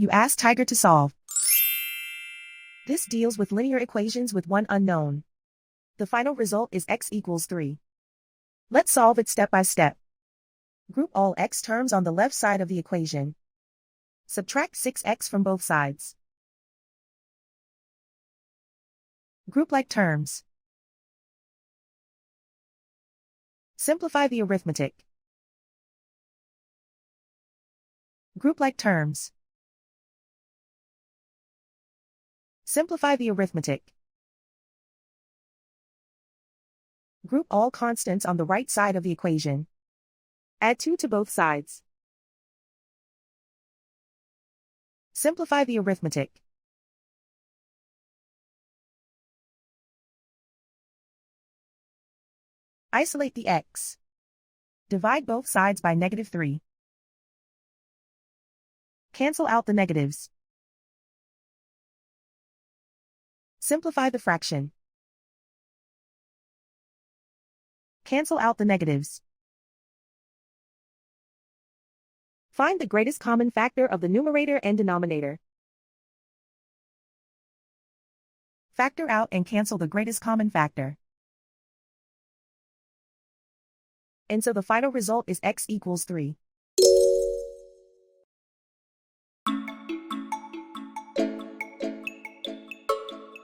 You ask Tiger to solve. This deals with linear equations with one unknown. The final result is x equals 3. Let's solve it step by step. Group all x terms on the left side of the equation. Subtract 6x from both sides. Group like terms. Simplify the arithmetic. Group like terms. Simplify the arithmetic. Group all constants on the right side of the equation. Add 2 to both sides. Simplify the arithmetic. Isolate the x. Divide both sides by -3. Cancel out the negatives. Simplify the fraction. Cancel out the negatives. Find the greatest common factor of the numerator and denominator. Factor out and cancel the greatest common factor. And so the final result is x equals 3.